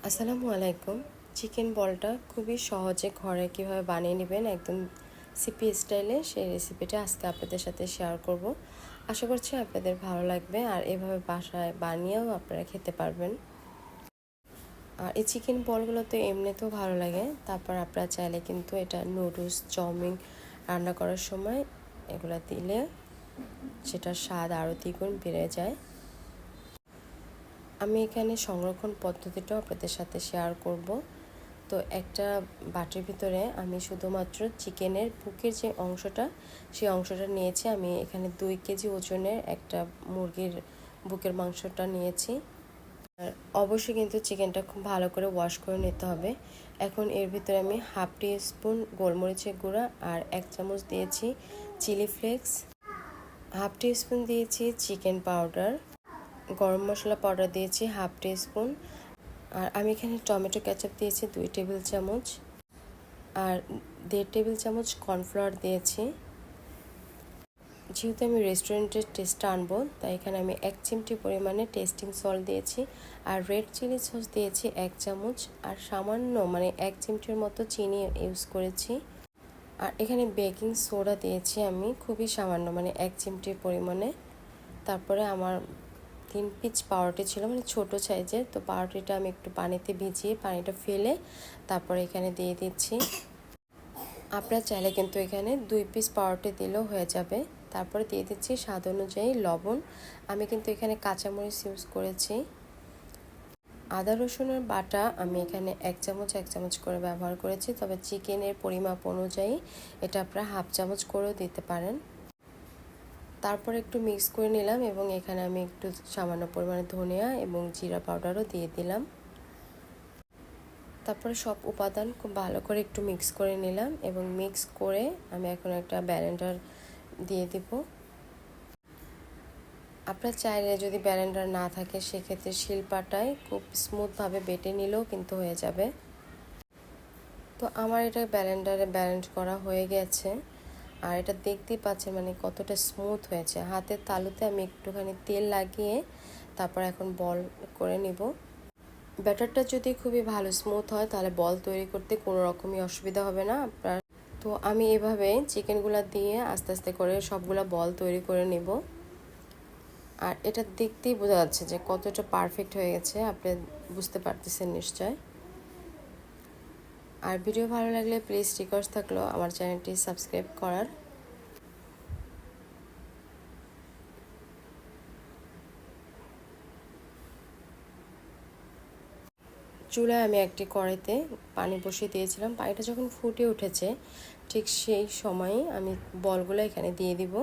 আসসালামু আলাইকুম। চিকেন বলটা খুবই সহজে ঘরে কিভাবে বানিয়ে নেবেন একদম সিপি স্টাইলে, সেই রেসিপিটা আজকে আপনাদের সাথে শেয়ার করব। আশা করছি আপনাদের ভালো লাগবে আর এভাবে বাসায় বানিয়েও আপনারা খেতে পারবেন। আর এই চিকেন বলগুলো তো এমনিতেও ভালো লাগে, তারপর আপনারা চাইলে কিন্তু এটা নুডলস, চাউমিন রান্না করার সময় এগুলো দিলে সেটার স্বাদ আরও দ্বিগুণ বেড়ে যায়। আমি এখানে সংরক্ষণ পদ্ধতিটাও আপনাদের সাথে শেয়ার করব। তো একটা বাটির ভিতরে আমি শুধুমাত্র চিকেনের বুকের যে অংশটা, সেই অংশটা নিয়েছি। আমি এখানে 2 কেজি ওজনের একটা মুরগির বুকের মাংসটা নিয়েছি। আর অবশ্যই কিন্তু চিকেনটা খুব ভালো করে ওয়াশ করে নিতে হবে। এখন এর ভিতরে আমি হাফ টি স্পুন গোলমরিচের গুঁড়া আর 1 চামচ দিয়েছি চিলি ফ্লেক্স, হাফ টি স্পুন দিয়েছি চিকেন পাউডার, গরম মশলা পাউডার দিয়েছি হাফ টি স্পুন, আর আমি এখানে টমেটো কেচাপ দিয়েছি 2 টেবিল চামচ, আর 1.5 টেবিল চামচ কর্নফ্লাওয়ার দিয়েছি। যেহেতু আমি রেস্টুরেন্টের টেস্টটা আনবো, তাই এখানে আমি 1 চিমটি পরিমাণে টেস্টিং সল্ট দিয়েছি, আর রেড চিলি সস দিয়েছি 1 চামচ, আর সামান্য 1 চিমটির মতো চিনি ইউজ করেছি। আর এখানে বেকিং সোডা দিয়েছি আমি খুবই সামান্য, 1 চিমটির পরিমাণে। তারপরে আমার 3 পিস পাউরুটি ছিল, ছোট সাইজের। তো পাউরুটিটা আমি একটু পানিতে ভিজিয়ে পানিটা ফেলে তারপরে এখানে দিয়ে দিচ্ছি। আপনারা চাইলে কিন্তু এখানে 2 পিস পাউরুটি দিলেও হয়ে যাবে। তারপরে দিয়ে দিচ্ছি স্বাদ অনুযায়ী লবণ। আমি কিন্তু এখানে কাঁচামরিচ ইউজ করেছি। আদা রসুনের বাটা আমি এখানে 1 চামচ করে ব্যবহার করেছি, তবে চিকেনের পরিমাপ অনুযায়ী এটা আপনারা হাফ চামচ করেও দিতে পারেন। তারপর একটু মিক্স করে নিলাম এবং এখানে আমি একটু সামান্য পরিমাণে ধনিয়া এবং জিরা পাউডারও দিয়ে দিলাম। তারপরে সব উপাদান খুব ভালো করে একটু মিক্স করে নিলাম এবং মিক্স করে আমি এখন একটা ব্লেন্ডার দিয়ে দিব। আপনার চাইলে যদি ব্লেন্ডার না থাকে সেক্ষেত্রে শিলপাটায় খুব স্মুথভাবে বেটে নিলেও কিন্তু হয়ে যাবে। তো আমার এটা ব্লেন্ডারে ব্লেন্ড করা হয়ে গেছে, আর এটা দেখতেই পাচ্ছেন কতটা স্মুথ হয়েছে। হাতের তালুতে আমি একটুখানি তেল লাগিয়ে তারপর এখন বল করে নিব। ব্যাটারটা যদি খুবই ভালো স্মুথ হয় তাহলে বল তৈরি করতে কোনো রকমই অসুবিধা হবে না আপনার। তো আমি এভাবে চিকেনগুলো দিয়ে আস্তে আস্তে করে সবগুলো বল তৈরি করে নেব। আর এটা দেখতেই বোঝা যাচ্ছে যে কতটা পারফেক্ট হয়ে গেছে, আপনি বুঝতে পারতেছেন নিশ্চয়। আর ভিডিও ভালো লাগলে প্লিজ রিকোয়েস্ট থাকলো আমার চ্যানেলটি সাবস্ক্রাইব করার। চুলায় আমি একটি কড়াইতে পানি বসিয়ে দিয়েছিলাম। পানিটা যখন ফুটে উঠেছে ঠিক সেই সময়ই আমি বলগুলো এখানে দিয়ে দিব।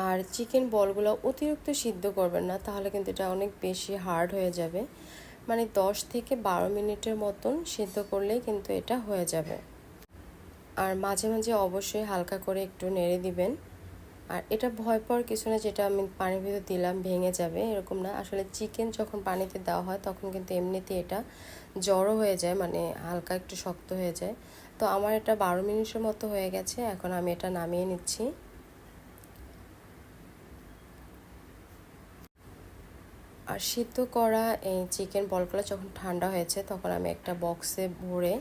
আর চিকেন বলগুলো অতিরিক্ত সিদ্ধ করবেন না, তাহলে কিন্তু এটা অনেক বেশি হার্ড হয়ে যাবে। 10 থেকে 12 মিনিটের মতন সিদ্ধ করলেই কিন্তু এটা হয়ে যাবে। আর মাঝে মাঝে অবশ্যই হালকা করে একটু নেড়ে দিবেন। আর এটা ভয় পাওয়ার কিছু না, যেটা আমি পানির ভিতর দিলাম ভেঙে যাবে এরকম না। আসলে চিকেন যখন পানিতে দেওয়া হয় তখন কিন্তু এমনিতেই এটা জড়ো হয়ে যায়, হালকা একটু শক্ত হয়ে যায়। তো আমার এটা 12 মিনিটের মতো হয়ে গেছে, এখন আমি এটা নামিয়ে নিচ্ছি। আর সিদ্ধ করা এই চিকেন বলগুলো যখন ঠান্ডা হয়েছে তখন আমি একটা বক্সে ভরে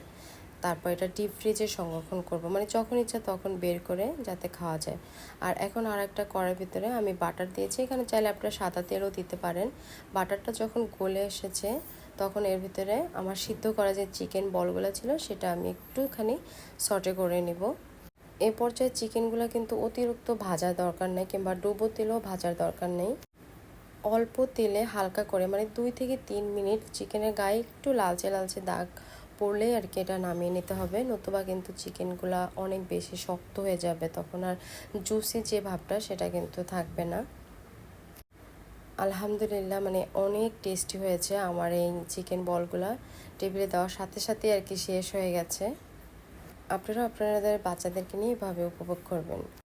তারপর এটা ডিপ ফ্রিজে সংরক্ষণ করব, যখন ইচ্ছা তখন বের করে যাতে খাওয়া যায়। আর এখন আর একটা কড়াইয়ের ভিতরে আমি বাটার দিয়েছি, এখানে চাইলে আপনারা সাদা তেলও দিতে পারেন। বাটারটা যখন গলে এসেছে তখন এর ভিতরে আমার সিদ্ধ করা যে চিকেন বলগুলো ছিল সেটা আমি একটুখানি সটে করে নিব। এই পর্যায়ে চিকেনগুলো কিন্তু অতিরিক্ত ভাজার দরকার নেই, কিংবা ডুবো তেলেও ভাজার দরকার নেই। অল্প তেলে হালকা করে 2 থেকে 3 মিনিট চিকেনের গায়ে একটু লালচে লালচে দাগ পড়লেই আর কি এটা নামিয়ে নিতে হবে, নতুবা কিন্তু চিকেনগুলো অনেক বেশি শক্ত হয়ে যাবে, তখন আর জুসি যে ভাবটা সেটা কিন্তু থাকবে না। আলহামদুলিল্লাহ অনেক টেস্টি হয়েছে আমার এই চিকেন বলগুলা। টেবিলে দেওয়ার সাথে সাথে আর কি শেষ হয়ে গেছে। আপনারা আপনাদের বাচ্চাদেরকে নিয়ে এভাবে উপভোগ করবেন।